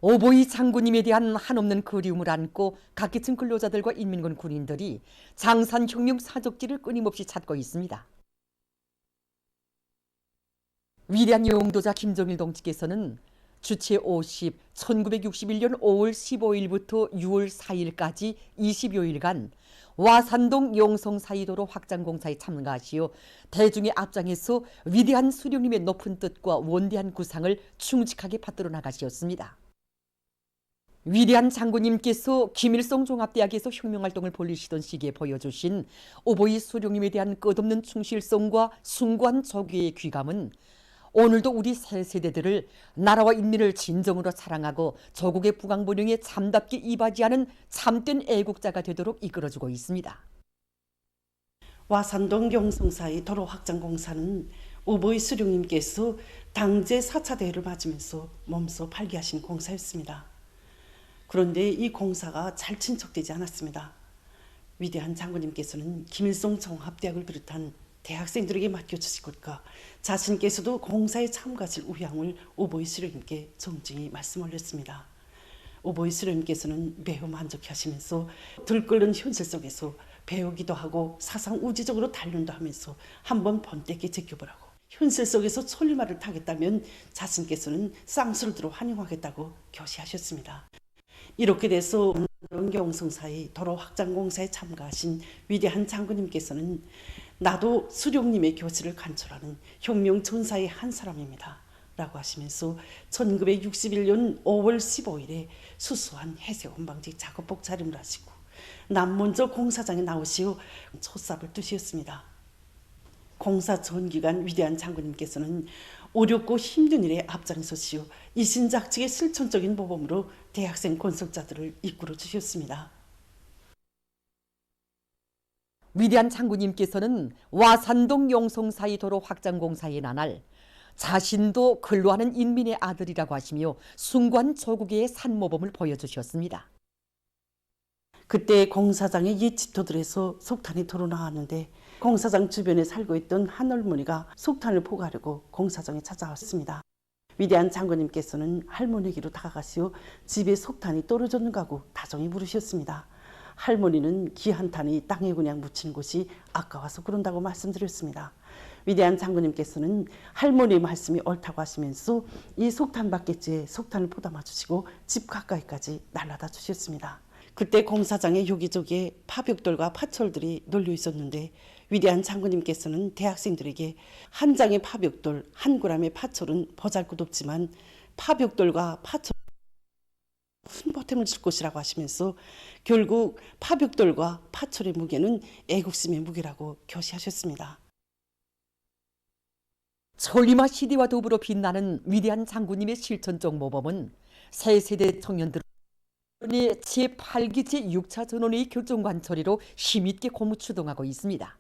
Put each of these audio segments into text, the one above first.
오보이 장군님에 대한 한없는 그리움을 안고 각계층 근로자들과 인민군 군인들이 장산혁명 사적지를 끊임없이 찾고 있습니다. 위대한 용도자 김정일 동지께서는 주체 50, 1961년 5월 15일부터 6월 4일까지 20여일간 와산동 용성사이도로 확장공사에 참가하시어 대중의 앞장에서 위대한 수령님의 높은 뜻과 원대한 구상을 충직하게 받들어 나가시었습니다. 위대한 장군님께서 김일성 종합대학에서 혁명활동을 벌이시던 시기에 보여주신 오보이 수령님에 대한 끝없는 충실성과 숭고한 조교의 귀감은 오늘도 우리 새 세대들을 나라와 인민을 진정으로 사랑하고 조국의 부강부령에 참답게 이바지하는 참된 애국자가 되도록 이끌어주고 있습니다. 와산동 용성사의 도로 확장 공사는 오보이 수령님께서 당제 4차 대회를 맞으면서 몸소 발기하신 공사였습니다. 그런데 이 공사가 잘 친척되지 않았습니다. 위대한 장군님께서는 김일성 종합대학을 비롯한 대학생들에게 맡겨주실 것과 자신께서도 공사에 참가하실 의향을 오보이 수령님께 정중히 말씀 올렸습니다. 오보이 수령님께서는 매우 만족해하시면서 들끓는 현실 속에서 배우기도 하고 사상 우지적으로 단련도 하면서 한번 번때게 제껴보라고, 현실 속에서 천리마를 타겠다면 자신께서는 쌍수를 들어 환영하겠다고 교시하셨습니다. 이렇게 돼서 용성사의 도로 확장 공사에 참가하신 위대한 장군님께서는 나도 수령님의 교시를 간철하는 혁명 전사의 한 사람입니다 라고 하시면서 1961년 5월 15일에 수수한 해세원방지 작업복 차림을 하시고 남문저 공사장에 나오시어 첫삽을 뜨셨습니다. 공사 전 기간 위대한 장군님께서는 어렵고 힘든 일에 앞장서시어 이신작직의 실천적인 모범으로 대학생 건설자들을 이끌어 주셨습니다. 위대한 장군님께서는 와산동 용성사이 도로 확장공사에 나날 자신도 근로하는 인민의 아들이라고 하시며 숭고한 조국의 산모범을 보여주셨습니다. 그때 공사장의 옛 집터들에서 석탄이 들어나왔는데 공사장 주변에 살고 있던 한 할머니가 석탄을 포기하려고 공사장에 찾아왔습니다. 위대한 장군님께서는 할머니에게로 다가가시어 집에 석탄이 떨어졌는가고 다정히 물으셨습니다. 할머니는 기 한 탄이 땅에 그냥 묻힌 곳이 아까워서 그런다고 말씀드렸습니다. 위대한 장군님께서는 할머니의 말씀이 옳다고 하시면서 이 석탄 바켓지에 석탄을 포담아 주시고 집 가까이까지 날라다 주셨습니다. 그때 공사장에 여기저기에 파벽돌과 파철들이 널려 있었는데 위대한 장군님께서는 대학생들에게 한 장의 파벽돌, 한 그램의 파철은 보잘것없지만 파벽돌과 파철 큰 보탬을 줄 것이라고 하시면서 결국 파벽돌과 파철의 무게는 애국심의 무게라고 교시하셨습니다. 천리마 시대와 더불어 빛나는 위대한 장군님의 실천적 모범은 새 세대 청년들의 제8기 제6차 전원회의 결정관 처리로 힘있게 고무추동하고 있습니다.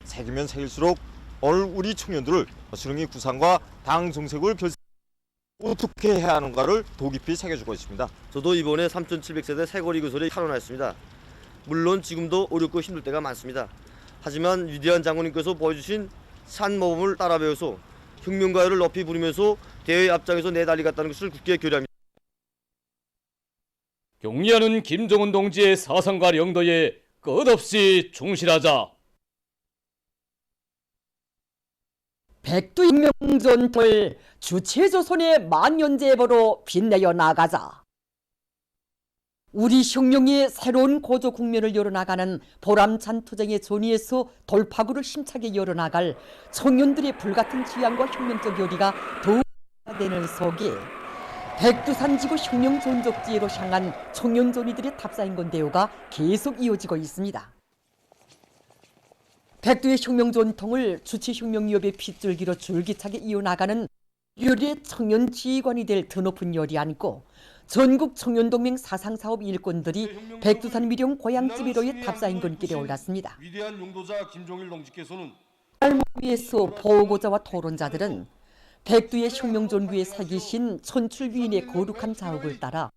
새기면 새길수록 오늘 우리 청년들을 수령의 구상과 당 정책을 어떻게 해야 하는가를 더 깊이 새겨주고 있습니다. 저도 이번에 3,700세대 새거리 구설에 탈원했습니다. 물론 지금도 어렵고 힘들 때가 많습니다. 하지만 위대한 장군님께서 보여주신 산모범을 따라 배워서 혁명가요를 높이 부르면서 대회 앞장에서 내달리겠다는 것을 굳게 결의합니다. 경리하는 김정은 동지의 사상과 영도에 끝없이 충실하자. 백두인명전통을 주체조선의 만연제보로 빛내어 나가자. 우리 혁명의 새로운 고조 국면을 열어나가는 보람찬 투쟁의 전위에서 돌파구를 힘차게 열어나갈 청년들의 불같은 지향과 혁명적 열의가 더욱 되는 속에 백두산지구 혁명 전적지혜로 향한 청년 전위들의 탑사인권 대우가 계속 이어지고 있습니다. 백두의 혁명 전통을 주체혁명위협의 핏줄기로 줄기차게 이어나가는 열의 청년 지휘관이 될 드높은 열이 안고 전국 청년동맹 사상사업 일꾼들이 백두산 미령 고향지비로의 탑사인권길에 올랐습니다. 위대한 용도자 김종일 동지께서는 위에서 보고자와 토론자들은 백두의 혁명전구에 새기신 천출위인의 거룩한 자욱을 따라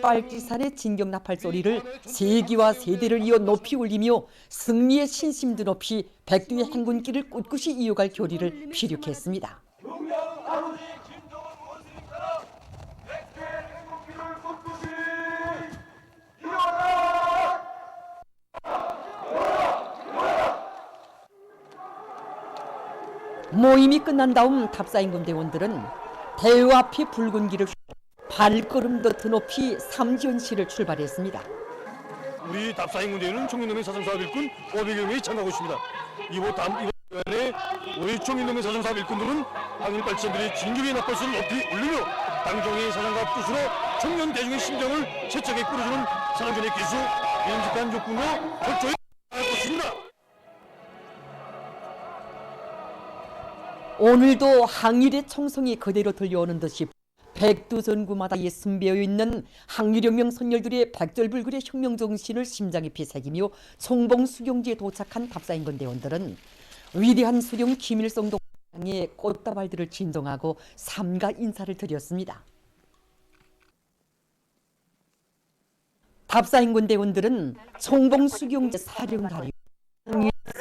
빨치산의 진격나팔 소리를 세기와 세대를 이어 높이 울리며 승리의 신심 드높이 백두의 행군길을 꿋꿋이 이어갈 교리를 피력했습니다. 모임이 끝난 다음 답사인군 대원들은 대회 앞에 붉은 길을 발걸음도 드높이 삼지연시를 출발했습니다. 우리 답사인군대회는 총민동맹 사상사업 일꾼 500여 명이 참가하고 있습니다. 이번 시간에 우리 총민동맹 사상사업 일꾼들은 항일 발전들의 진격의 낯발수를 높이 올리며 당정의 사상과 뜻으로 청년 대중의 심정을 세차게 끌어주는 상전의 기수, 임직한 욕구로 철저히 할 것입니다. 오늘도 항일의 총성이 그대로 들려오는 듯이 백두전구마다에 숨배어 있는 항일혁명 선열들의 백절불굴의 혁명정신을 심장 깊이 새기며 총봉수경지에 도착한 답사인군 대원들은 위대한 수령 김일성 동상의 꽃다발들을 진동하고 삼가 인사를 드렸습니다. 답사인군 대원들은 총봉수경지 사령다리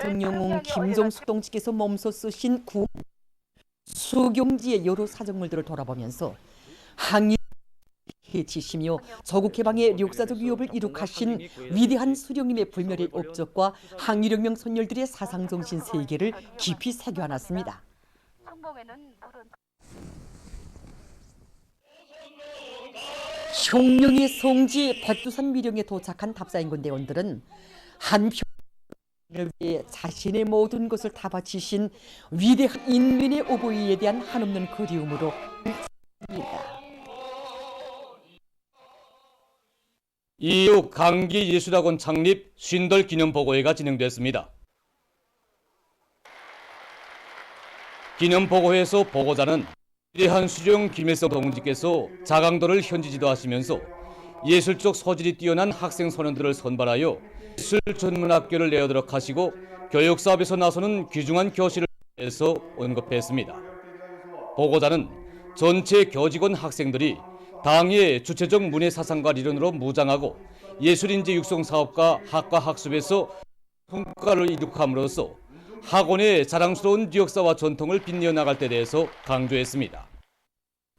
성영웅 김종숙 동지께서 몸소 쓰신 구 수경지의 여러 사정물들을 돌아보면서 항일 해치시며 조국 해방의 역사적 위협을 이룩하신 위대한 수령님의 불멸의 업적과 항일혁명 선열들의 사상정신 세계를 깊이 새겨안았습니다. 혁명의 성지 백두산 미령에 도착한 답사인군 대원들은 한평을 위해 자신의 모든 것을 다 바치신 위대한 인민의 오보이에 대한 한없는 그리움으로 있습니다. 이후 강기예술학원 창립 쉰덜 기념보고회가 진행됐습니다. 기념보고회에서 보고자는 위대한 수령 김일성 동지께서 자강도를 현지 지도하시면서 예술적 소질이 뛰어난 학생 소년들을 선발하여 예술 전문학교를 내어도록 하시고 교육사업에서 나서는 귀중한 교실을 해서 언급했습니다. 보고자는 전체 교직원 학생들이 당의 주체적 문예사상과理論으로 무장하고 예술인재 육성 사업과 학과 학습에서 성과를 이룩함으로써 학원의 자랑스러운 역사와 전통을 빛내어 나갈 때 대해서 강조했습니다.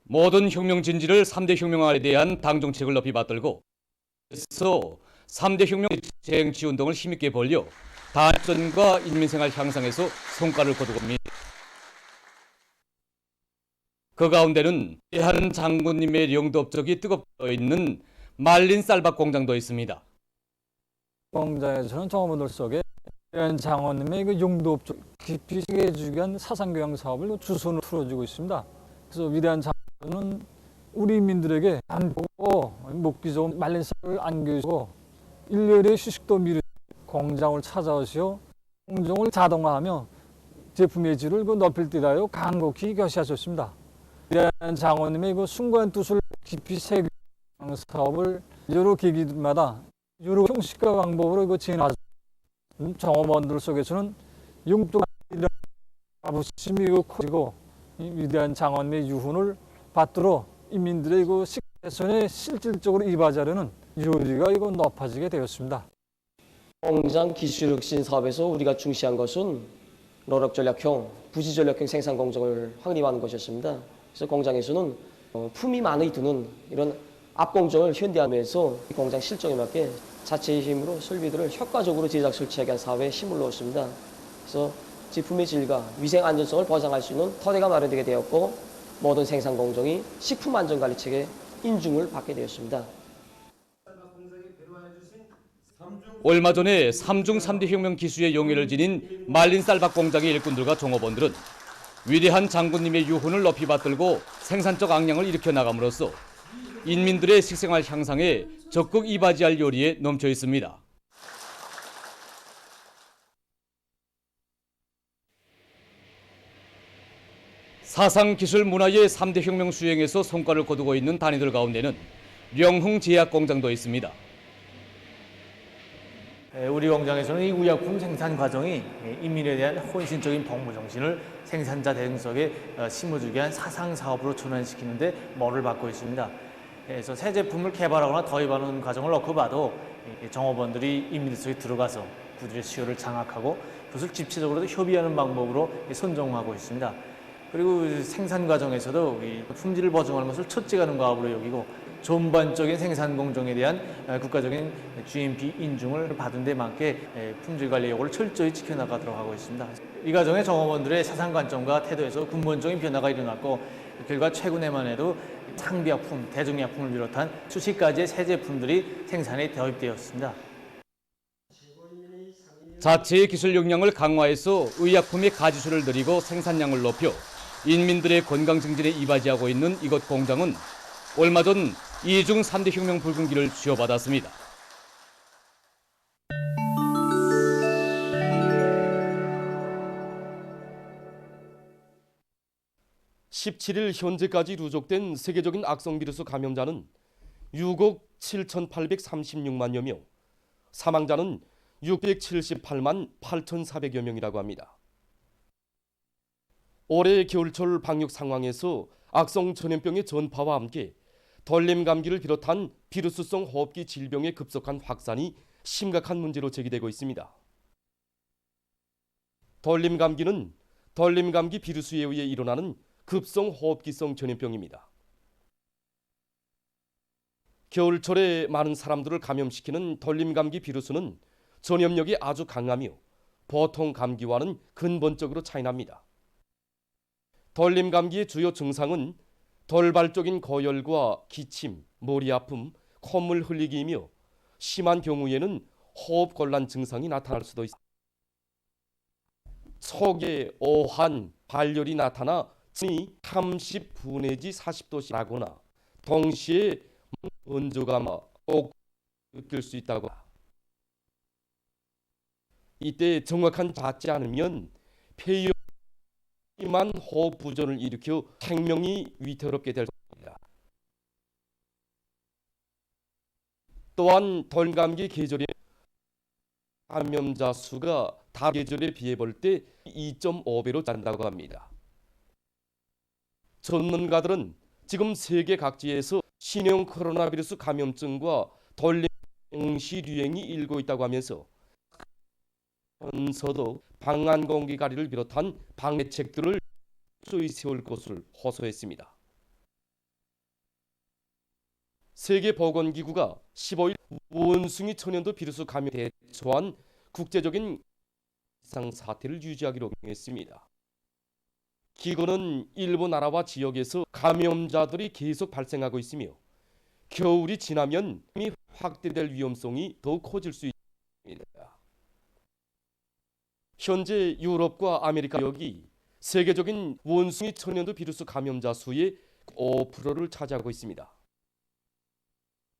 모든 혁명 진지를 3대 혁명화에 대한 당정책을 높이 받들고 그래서 3대 혁명 재행치 운동을 힘있게 벌려 단전과 인민생활 향상에서 성과를 거두고입니다. 그 가운데는 대한 장군님의 영도업적이 뜨겁게 있는 말린 쌀밥 공장도 있습니다. 공장에서는 정어분들 속에 대한 장군님의 그 영도업적 깊이 새겨주기 위한 사상교양 사업을 주선으로 풀어주고 있습니다. 그래서 위대한 장군은 우리 민들에게 안 보고 먹기 좋은 말린 쌀을 안겨주고 일렬의 휴식도 미루고 공장을 찾아오시어 공정을 자동화하며 제품의 질을 높일 때 하여 간곡히 교시하셨습니다. 위대한 장군님의 그 숭고한 뜻을 깊이 새기는 사업을 여러 계기마다 여러 형식과 방법으로 진행하죠. 정어원들 속에서는 영적 자부심이 커지고 위대한 장군님의 유훈을 받들어 인민들의 그 식대선에 실질적으로 이바지하려는 요리가 높아지게 되었습니다. 공장 기술혁신 사업에서 우리가 중시한 것은 노력전략형, 부지전략형 생산 공정을 확립하는 것이었습니다. 그래서 공장에서는 품위 많이 드는 이런 앞공정을 현대화하면서 공장 실정에 맞게 자체의 힘으로 설비들을 효과적으로 제작 설치하기 위한 사업에 힘을 넣었습니다. 그래서 제품의 질과 위생 안전성을 보장할 수 있는 토대가 마련되게 되었고 모든 생산 공정이 식품 안전관리책의 인증을 받게 되었습니다. 얼마 전에 3중 3대 혁명 기수의 용예를 지닌 말린 쌀밥 공장의 일꾼들과 종업원들은 위대한 장군님의 유훈을 높이 받들고 생산적 악량을 일으켜 나감으로써 인민들의 식생활 향상에 적극 이바지할 요리에 넘쳐 있습니다. 사상, 기술, 문화의 3대 혁명 수행에서 성과를 거두고 있는 단위들 가운데는 명흥 제약 공장도 있습니다. 우리 공장에서는 이 의약품 생산 과정이 인민에 대한 헌신적인 복무 정신을 생산자 대응석에 심어주기 위한 사상 사업으로 전환시키는 데 mor을 받고 있습니다. 그래서 새 제품을 개발하거나 도입하는 과정을 놓고 봐도 정업원들이 인민들 속에 들어가서 그들의 수요를 장악하고 그것을 집체적으로도 협의하는 방법으로 선정하고 있습니다. 그리고 생산 과정에서도 품질을 보증하는 것을 첫째 가는 과업으로 여기고 전반적인 생산 공정에 대한 국가적인 GMP 인증을 받은 데 맞게 품질 관리 요구를 철저히 지켜나가도록 하고 있습니다. 이 과정에 정업원들의 사상 관점과 태도에서 근본적인 변화가 일어났고 결과 최근에만 해도 상비약품, 대중약품을 비롯한 수십 가지의 새 제품들이 생산에 도입되었습니다. 자체의 기술 역량을 강화해서 의약품의 가지수를 늘리고 생산량을 높여 인민들의 건강 증진에 이바지하고 있는 이곳 공장은 얼마 전 이중 3대 혁명 붉은기를 쥐어받았습니다. 17일 현재까지 누적된 세계적인 악성 비루스 감염자는 6억 7,836만여 명, 사망자는 678만 8,400여 명이라고 합니다. 올해 겨울철 방역 상황에서 악성 전염병의 전파와 함께 덜림 감기를 비롯한 비루스성 호흡기 질병의 급속한 확산이 심각한 문제로 제기되고 있습니다. 덜림 감기는 덜림 감기 비루스에 의해 일어나는 급성 호흡기성 전염병입니다. 겨울철에 많은 사람들을 감염시키는 덜림 감기 비루스는 전염력이 아주 강하며 보통 감기와는 근본적으로 차이납니다. 덜림 감기의 주요 증상은 돌발적인 고열과 기침, 머리 아픔, 콧물 흘리기이며 심한 경우에는 호흡 곤란 증상이 나타날 수도 있습니다. 촉에 오한, 발열이 나타나 이 30도 내지 40도씩 나거나 동시에 온조감아 꼭 느낄 수 있다고 합니다. 이때 정확한 받지 않으면 폐렴 심한 호흡 부전을 일으켜 생명이 위태롭게 될 수 있습니다. 또한 덜감기 계절에 감염자 수가 다른 계절에 비해 볼 때 2.5배로 잔다고 합니다. 전문가들은 지금 세계 각지에서 신형 코로나 바이러스 감염증과 덜림 동시 유행이 일고 있다고 하면서 서도 방한 공기 가리를 비롯한 방해책들을 수히 세울 것을 호소했습니다. 세계보건기구가 15일 원숭이 천연두 비루스 감염에 대처한 국제적인 비상사태를 유지하기로 했습니다. 기구는 일부 나라와 지역에서 감염자들이 계속 발생하고 있으며 겨울이 지나면 이미 확대될 위험성이 더욱 커질 수 있습니다. 현재 유럽과 아메리카 지역이 세계적인 원숭이 천연두 비루스 감염자 수의 5%를 차지하고 있습니다.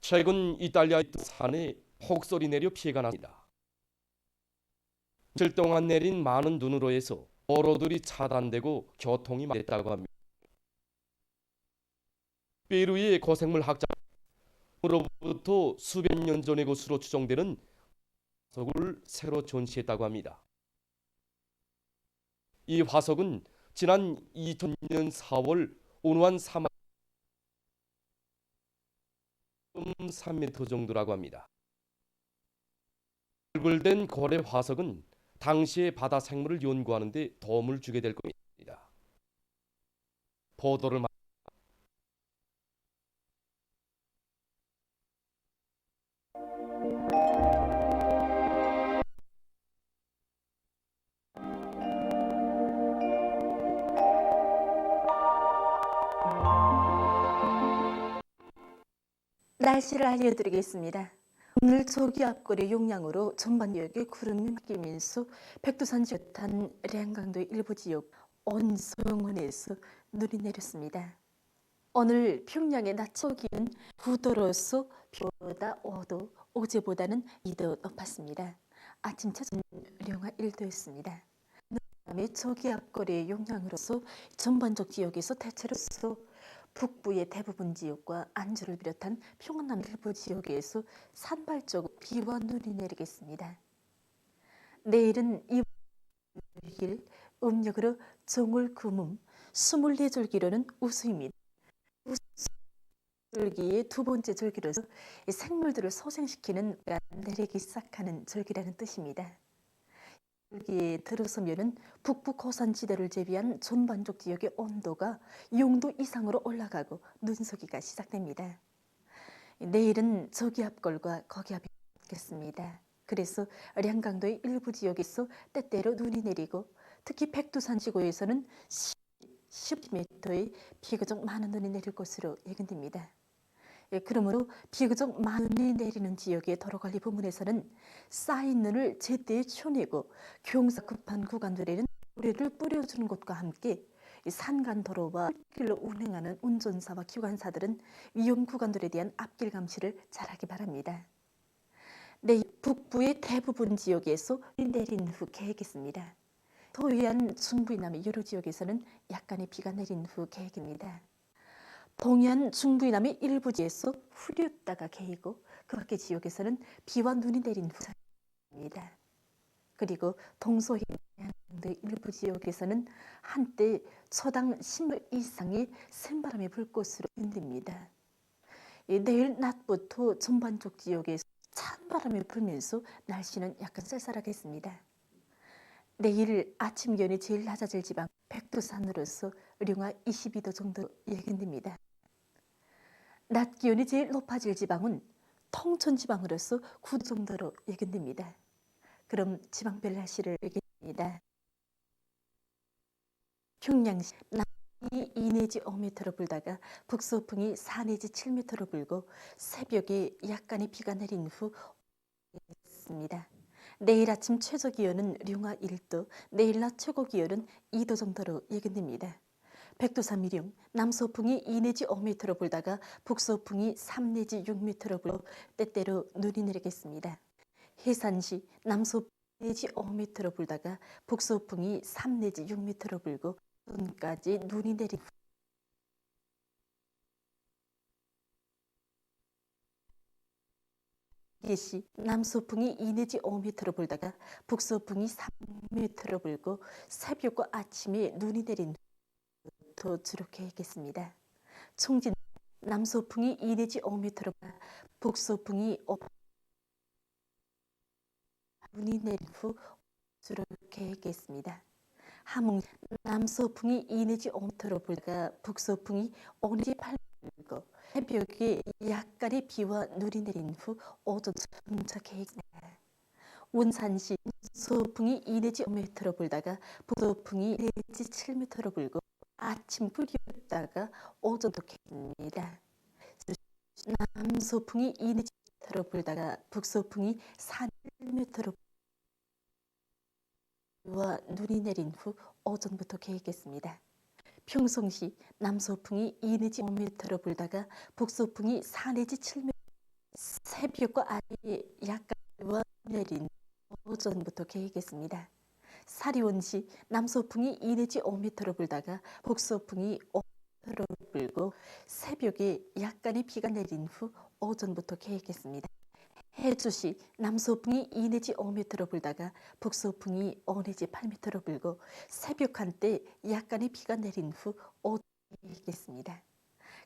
최근 이탈리아 산에 폭설이 내려 피해가 났습니다. 며칠 동안 내린 많은 눈으로 해서 도로들이 차단되고 교통이 막혔다고 합니다. 페루의 고생물 학자로부터 수백 년 전의 것으로 추정되는 화석을 새로 전시했다고 합니다. 이 화석은 지난 2000년 4월 온화한 사막 3m 정도라고 합니다. 얼굴된 고래 화석은 당시의 바다 생물을 연구하는 데 도움을 주게 될 겁니다. 보도를 날씨를 알려드리겠습니다. 오늘 조기 앞거리 용량으로 전반 지역에 구름이 끼면서 백두산 지역단 량강도 일부 지역 온소영원에서 눈이 내렸습니다. 오늘 평양의 낮 기온 9도로서 비보다 5도, 어제보다는 2도 높았습니다. 아침 차전 영하 1도였습니다. 그다음에 조기 앞거리의 용량으로서 전반적 지역에서 대체로서 북부의 대부분 지역과 안주를 비롯한 평안남 일부 지역에서 산발적으로 비와 눈이 내리겠습니다. 내일은 2월 6일 음력으로 정월 금음 24절기로는 우수입니다. 우수절기의 두 번째 절기로서 생물들을 소생시키는 내리기 시작하는 절기라는 뜻입니다. 절기에 들어서면은 북부 고산지대를 제비한 전반적 지역의 온도가 0도 이상으로 올라가고 눈속이가 시작됩니다. 내일은 저기압골과 거기압이 있겠습니다. 그래서 량강도의 일부 지역에서 때때로 눈이 내리고 특히 백두산 지구에서는 10m의 비교적 많은 눈이 내릴 것으로 예견됩니다. 그러므로 비교적 많은 눈이 내리는 지역의 도로관리 부문에서는 쌓인 눈을 제때 쳐내고 경사 급한 구간들에는 모래를 뿌려주는 것과 함께 산간도로와 길로 운행하는 운전사와 기관사들은 위험 구간들에 대한 앞길 감시를 잘하기 바랍니다. 내일 북부의 대부분 지역에서 내린 후 계획했습니다. 서해안 중부이남의 여러 지역에서는 약간의 비가 내린 후 계획입니다. 동해안 중부이남의 일부 지역에서 흐렸다가 개이고 그 밖의 지역에서는 비와 눈이 내린 후입니다. 그리고 동서해안 일부 지역에서는 한때 초당 10м 이상의 센바람이 불 것으로 예견됩니다. 내일 낮부터 전반쪽 지역에서 찬바람이 불면서 날씨는 약간 쌀쌀하겠습니다. 내일 아침 기온이 제일 낮아질 지방 백두산으로서 영하 22도 정도 예견됩니다. 낮 기온이 제일 높아질 지방은 통천 지방으로서 9도 정도로 예견됩니다. 그럼 지방별 날씨를 예견합니다. 평양시 남이 2 내지 5m로 불다가 북서풍이 4 내지 7m로 불고 새벽에 약간의 비가 내린 후 있습니다. 내일 아침 최저 기온은 영하 1도, 내일 낮 최고 기온은 2도 정도로 예견됩니다. 백두산 미령 남서풍이 2 내지 5m로 불다가 북서풍이 3 내지 6m로 불고 때때로 눈이 내리겠습니다. 해산시 남서풍 내지 5m로 불다가 북서풍이 3 내지 6m로 불고 오전까지 눈이 내리고 예시 남서풍이 2 내지 5m로 불다가 북서풍이 3m로 불고 새벽과 아침에 눈이 내린 후 주로 계획했습니다. 총진 남서풍이 2 내지 5m로 북서풍이 눈이 내린 후 주로 계획했습니다. 함흥 남서풍이 2 내지 5m로 불다가 북서풍이 5 내지 8m로 불고 새벽에 약간의 비와 눈이 내린 후 오전 정차 계획입니다. 운산시 서풍이 2 내지 5m로 불다가 북서풍이 4 내지 7m로 불고 아침 흐렸다가 오전도 계획입니다. 남서풍이 2 내지 5m로 불다가 북서풍이 4 내지 7m로 와 눈이 내린 후 오전부터 계획했습니다. 평성시 남서풍이 2 내지 5m로 불다가 북서풍이 4 내지 7m 새벽과 아침에 약간 내린 오전부터 계획했습니다. 사리원시 남서풍이 2 내지 5m로 불다가 북서풍이 5m로 불고 새벽에 약간의 비가 내린 후 오전부터 계획했습니다. 해주시 남서풍이 2 내지 5m로 불다가 북서풍이 5 내지 8m로 불고 새벽 한때 약간의 비가 내린 후 오전 계획했습니다.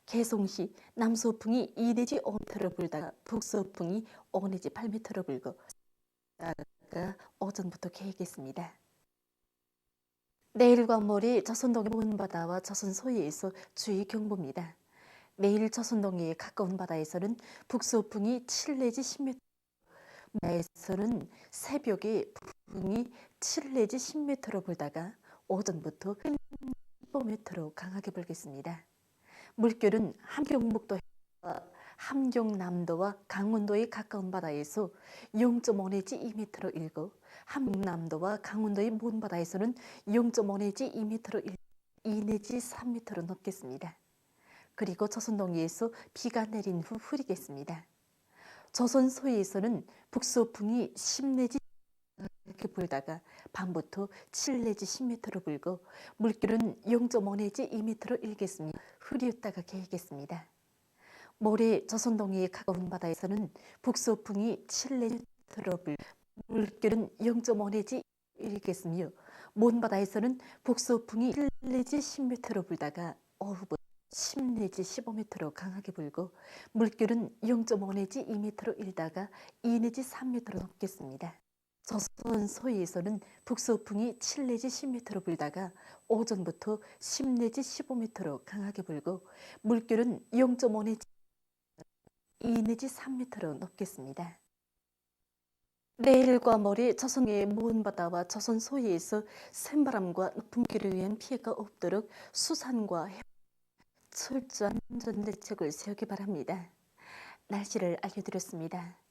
개송시 남서풍이 2 내지 5m로 불다가 북서풍이 5 내지 8m로 불고 오전부터 계획했습니다. 내일과 모레 조선동해 먼바다와 조선 서해에서 주의 경보입니다. 내일 조선동해에 가까운 바다에서는 북서풍이 7 내지 10m, 바다에서는 새벽에 북풍이 7 내지 10m로 불다가 오전부터 15m로 강하게 불겠습니다. 물결은 함경북도와 함경남도와 강원도에 가까운 바다에서 0.5 내지 2m로 일고 함경남도와 강원도의 먼 바다에서는 0.5 내지 2m로 2 내지 3m로 넘겠습니다. 그리고 조선동해에서 비가 내린 후 흐리겠습니다. 조선 서해에서는 북서풍이 10 내지 이렇게 불다가 밤부터 7 내지 10m로 불고 물결은 0.5 내지 2m로 일겠으며 흐렸다가 개겠습니다. 모레 조선동해에 가까운 바다에서는 북서풍이 7 내지 10m로 불 물결은 0.5 내지 일겠으며 먼 바다에서는 북서풍이 7 내지 10m로 불다가 오후부터 10 내지 15m로 강하게 불고 물결은 0.5 내지 2m로 일다가 2 내지 3m로 넘겠습니다. 조선 서해에서는 북서풍이 7 내지 10m로 불다가 오전부터 10 내지 15m로 강하게 불고 물결은 0.5 내지 2 내지 3m로 높겠습니다. 내일과 모레 조선의 먼 바다와 조선 소해에서 센바람과 분기를 위한 피해가 없도록 수산과 철저한 안전 대책을 세우기 바랍니다. 날씨를 알려드렸습니다.